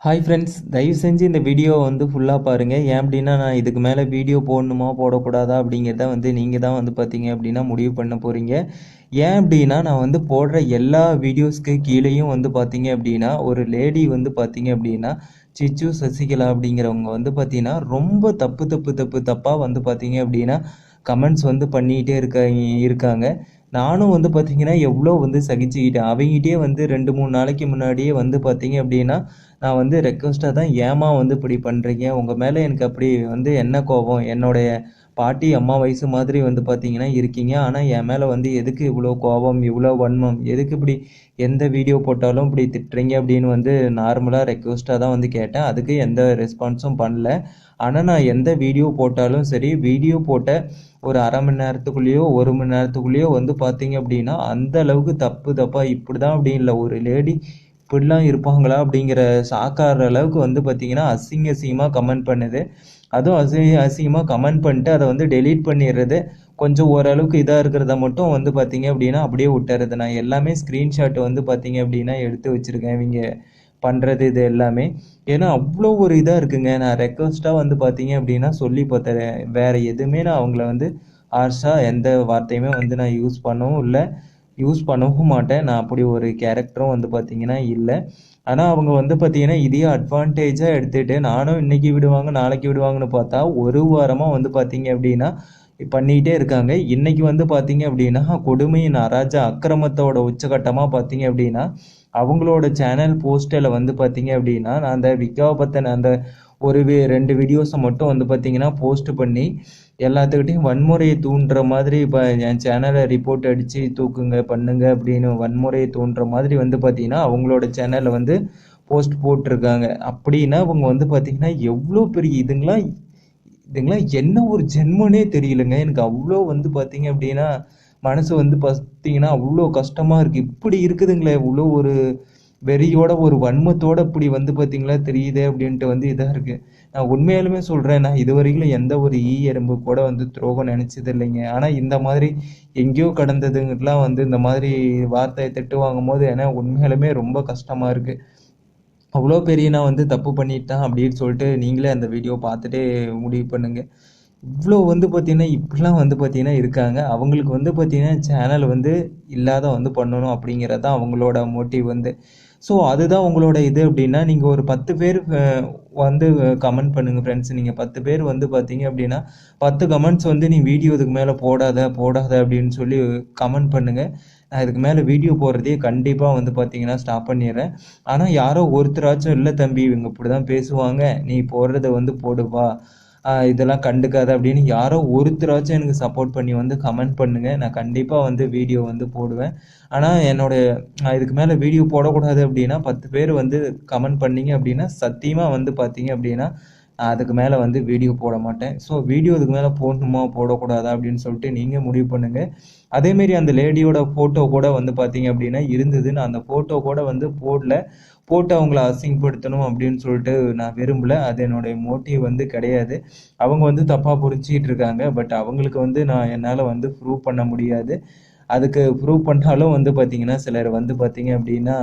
Hi friends, தயவு செஞ்சு இந்த வீடியோ ஃபுல்லாக பாருங்கள். ஏன் அப்படின்னா, நான் இதுக்கு மேலே வீடியோ போடணுமா போடக்கூடாதா அப்படிங்கிறத நீங்கள் தான் பார்த்தீங்க அப்படின்னா முடிவு பண்ண போகிறீங்க. ஏன் அப்படின்னா, நான் போடுற எல்லா வீடியோஸ்க்கு கீழேயும் பார்த்தீங்க அப்படின்னா ஒரு லேடி பார்த்தீங்க அப்படின்னா சிச்சு சசிகலா அப்படிங்கிறவங்க பார்த்தீங்கன்னா ரொம்ப தப்பு தப்பு தப்பு தப்பாக பார்த்தீங்க அப்படின்னா கமெண்ட்ஸ் பண்ணிக்கிட்டே இருக்காங்க. நானும் பார்த்தீங்கன்னா எவ்வளோ சகிச்சுக்கிட்டேன். அவங்ககிட்டயே 2-3 நாளைக்கு முன்னாடியே பார்த்தீங்க அப்படின்னா நான் ரெக்வஸ்ட்டாக தான் ஏமா இப்படி பண்ணுறீங்க, உங்கள் மேலே எனக்கு அப்படி என்ன கோபம், என்னுடைய பாட்டி அம்மா வயசு மாதிரி பார்த்தீங்கன்னா இருக்கீங்க. ஆனால் என் மேலே எதுக்கு இவ்வளோ கோபம், இவ்வளோ வன்மம், எதுக்கு இப்படி எந்த வீடியோ போட்டாலும் இப்படி திட்டுறீங்க அப்படின்னு நார்மலாக ரெக்வஸ்ட்டாக தான் கேட்டேன். அதுக்கு எந்த ரெஸ்பான்ஸும் பண்ணல. ஆனால் நான் எந்த வீடியோ போட்டாலும் சரி, வீடியோ போட்ட ஒரு அரை மணி நேரத்துக்குள்ளேயோ 1 மணி நேரத்துக்குள்ளேயோ பார்த்தீங்க அப்படின்னா அந்த அளவுக்கு தப்பு தப்பாக இப்படி தான் அப்படி இல்லை, ஒரு லேடி இப்படிலாம் இருப்பாங்களா அப்படிங்கிற ஷாக்காகிற அளவுக்கு பார்த்தீங்கன்னா அசிங்கமாக கமெண்ட் பண்ணுது. அதுவும் அசிங்கமாக கமெண்ட் பண்ணிட்டு அதை டெலீட் பண்ணிடுறது. கொஞ்சம் ஓரளவுக்கு இதாக இருக்கிறத மட்டும் பார்த்தீங்க அப்படின்னா அப்படியே விட்டுறது. நான் எல்லாமே ஸ்க்ரீன்ஷாட் பார்த்தீங்க அப்படின்னா எடுத்து வச்சுருக்கேன் இவங்க பண்ணுறது இது எல்லாமே. ஏன்னா அவ்வளோ ஒரு இதாக இருக்குங்க. நான் ரெக்வஸ்ட்டாக பார்த்தீங்க அப்படின்னா சொல்லி பார்த்தேன். வேறு எதுவுமே நான் அவங்கள ஹார்ஷாக எந்த வார்த்தையுமே நான் யூஸ் பண்ணவும் இல்லை, யூஸ் பண்ணவும் மாட்டேன். நான் அப்படி ஒரு கேரக்டரும் பார்த்தீங்கன்னா இல்லை. ஆனால் அவங்க பார்த்தீங்கன்னா இதையே அட்வான்டேஜாக எடுத்துகிட்டு நானும் இன்றைக்கி விடுவாங்க நாளைக்கு விடுவாங்கன்னு பார்த்தா ஒரு வாரமாக பார்த்தீங்க அப்படின்னா பண்ணிக்கிட்டே இருக்காங்க. இன்றைக்கி பார்த்தீங்க அப்படின்னா கொடுமையின் அக்கிரமத்தோட உச்சகட்டமாக பார்த்தீங்க அப்படின்னா அவங்களோட சேனல் போஸ்ட்டில் பார்த்தீங்க அப்படின்னா நான் அந்த விக்காவை பற்றின அந்த ஒரு 2 வீடியோஸை மட்டும் பார்த்தீங்கன்னா போஸ்ட் பண்ணி எல்லாத்துக்கிட்டையும் வன்முறையை தூண்டுற மாதிரி இப்போ என் சேனலை ரிப்போர்ட் அடித்து தூக்குங்க பண்ணுங்க அப்படின்னு வன்முறையை தூண்டுற மாதிரி பார்த்தீங்கன்னா அவங்களோட சேனலில் போஸ்ட் போட்டிருக்காங்க. அப்படின்னா அவங்க பார்த்தீங்கன்னா எவ்வளோ பெரிய இதுங்களாம் என்ன ஒரு ஜென்மனே தெரியலங்க. எனக்கு அவ்வளோ பார்த்தீங்க அப்படின்னா மனசு பார்த்தீங்கன்னா அவ்வளோ கஷ்டமாக இருக்குது. இப்படி இருக்குதுங்களே, இவ்வளோ ஒரு வெறியோட ஒரு வன்மத்தோட இப்படி பார்த்தீங்களா தெரியுது அப்படின்ட்டு இதாக இருக்குது. நான் உண்மையாலுமே சொல்கிறேன், நான் இது வரைக்கும் எந்த ஒரு எறும்பு கூட துரோகம் நினச்சது இல்லைங்க. ஆனால் இந்த மாதிரி எங்கேயோ கடந்ததுங்கெல்லாம் இந்த மாதிரி வார்த்தையை திட்டு வாங்கும் போது ஏன்னா உண்மையாலுமே ரொம்ப கஷ்டமாக இருக்குது. அவ்வளோ பெரிய நான் தப்பு பண்ணிட்டேன் அப்படின்னு சொல்லிட்டு நீங்களே அந்த வீடியோ பார்த்துட்டே முடிவு பண்ணுங்கள். இவ்வளோ பார்த்தீங்கன்னா இப்படிலாம் பார்த்தீங்கன்னா இருக்காங்க. அவங்களுக்கு பார்த்தீங்கன்னா சேனல் இல்லாத பண்ணணும் அப்படிங்கிறது தான் அவங்களோட மோட்டிவ் ஸோ அதுதான் உங்களோட இது அப்படின்னா நீங்கள் ஒரு 10 பேர் கமெண்ட் பண்ணுங்கள் ஃப்ரெண்ட்ஸ். நீங்கள் 10 பேர் பார்த்தீங்க அப்படின்னா 10 கமெண்ட்ஸ் நீ வீடியோ இதுக்கு மேலே போடாத அப்படின்னு சொல்லி கமெண்ட் பண்ணுங்கள். நான் இதுக்கு மேலே வீடியோ போடுறதையே கண்டிப்பாக பார்த்தீங்கன்னா ஸ்டாப் பண்ணிடுறேன். ஆனால் யாரோ ஒருத்தராச்சும் இல்லை தம்பி இவங்க இப்படி தான் பேசுவாங்க, நீ போடுறத போடுவா, இதெல்லாம் கண்டுக்காத அப்படின்னு யாரோ ஒருத்தராச்சும் எனக்கு சப்போர்ட் பண்ணி கமெண்ட் பண்ணுங்கள். நான் கண்டிப்பாக வீடியோ போடுவேன். ஆனால் நான் இதுக்கு மேலே வீடியோ போடக்கூடாது அப்படின்னா 10 பேர் கமெண்ட் பண்ணிங்க அப்படின்னா சத்தியமாக பார்த்தீங்க அப்படின்னா நான் அதுக்கு மேலே வீடியோ போட மாட்டேன். ஸோ வீடியோ இதுக்கு மேலே போடணுமா போடக்கூடாதா அப்படின்னு சொல்லிட்டு நீங்கள் முடிவு பண்ணுங்கள். அதேமாரி அந்த லேடியோட ஃபோட்டோ கூட பார்த்தீங்க அப்படின்னா இருந்தது. நான் அந்த ஃபோட்டோ கூட போடல, போட்டு அவங்கள அசிங்கப்படுத்தணும் அப்படின்னு சொல்லிட்டு நான் விரும்பலை. அது என்னுடைய மோட்டிவ் கிடையாது. அவங்க தப்பாக புரிஞ்சிக்கிட்டு இருக்காங்க. பட் அவங்களுக்கு நான் என்னால் ப்ரூவ் பண்ண முடியாது. அதுக்கு ப்ரூவ் பண்ணாலும் பார்த்தீங்கன்னா சிலர் பார்த்தீங்க அப்படின்னா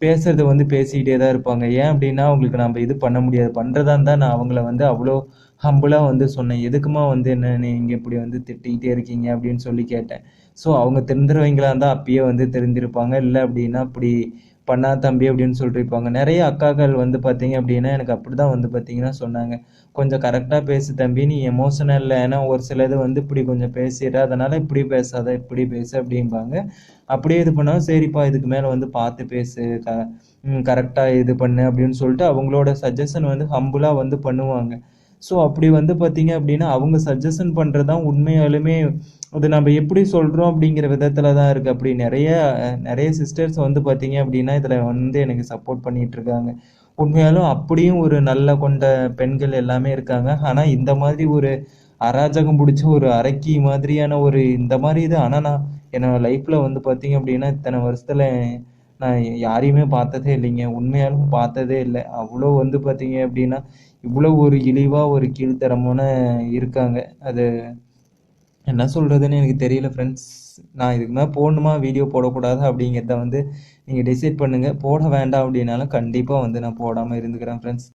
பேசுறது பேசிக்கிட்டே தான் இருப்பாங்க. ஏன் அப்படின்னா அவங்களுக்கு நம்ம இது பண்ண முடியாது. பண்ணுறதா இருந்தால் நான் அவங்கள அவ்வளோ ஹம்பிளாக சொன்னேன். எதுக்குமா என்ன நீங்கள் இப்படி திட்டிக்கிட்டே இருக்கீங்க அப்படின்னு சொல்லி கேட்டேன். ஸோ அவங்க திருந்துறவங்களா இருந்தால் அப்பயே தெரிஞ்சிருப்பாங்க. இல்லை அப்படின்னா இப்படி பண்ணா தம்பி அப்படின்னு சொல்லியிருப்பாங்க. நிறைய அக்காக்கள் பார்த்தீங்க அப்படின்னா எனக்கு அப்படி தான் பார்த்தீங்கன்னா சொன்னாங்க. கொஞ்சம் கரெக்டாக பேசு தம்பி, நீ எமோஷனல், ஏன்னா ஒரு சிலது இப்படி கொஞ்சம் பேசிடுற, அதனால் இப்படி பேசாத இப்படி பேசு அப்படிம்பாங்க. அப்படியே இது பண்ணாலும் சரிப்பா இதுக்கு மேலே பார்த்து பேசு, கரெக்டாக இது பண்ணு அப்படின்னு சொல்லிட்டு அவங்களோட சஜஷன் ஹம்புளாக பண்ணுவாங்க. ஸோ அப்படி பார்த்தீங்க அப்படின்னா அவங்க சஜஷன் பண்ணுறது தான் உண்மையாலுமே அது நம்ம எப்படி சொல்கிறோம் அப்படிங்கிற விதத்தில் தான் இருக்குது. அப்படி நிறைய சிஸ்டர்ஸ் பார்த்தீங்க அப்படின்னா இதில் எனக்கு சப்போர்ட் பண்ணிகிட்ருக்காங்க. உண்மையாலும் அப்படியும் ஒரு நல்ல கொண்ட பெண்கள் எல்லாமே இருக்காங்க. ஆனால் இந்த மாதிரி ஒரு அராஜகம் பிடிச்ச ஒரு அரக்கி மாதிரியான ஒரு இந்த மாதிரி இது ஆனால் நான் என்னோடய லைஃப்பில் பார்த்தீங்க அப்படின்னா இத்தனை வருஷத்தில் நான் யாரையுமே பார்த்ததே இல்லைங்க. உண்மையாலும் பார்த்ததே இல்லை. அவ்வளோ பார்த்தீங்க அப்படின்னா இவ்வளோ ஒரு இழிவாக ஒரு கீழ்த்தரமான இருக்காங்க. அது என்ன சொல்கிறதுன்னு எனக்கு தெரியல ஃப்ரெண்ட்ஸ். நான் இதுக்கு மேலே போடணுமா வீடியோ போடக்கூடாதா அப்படிங்கிறத வந்து நீங்கள் டிசைட் பண்ணுங்கள். போட வேண்டாம் அப்படின்னாலும் கண்டிப்பாக வந்து நான் போடாமல் இருந்துக்கிறேன் ஃப்ரெண்ட்ஸ்.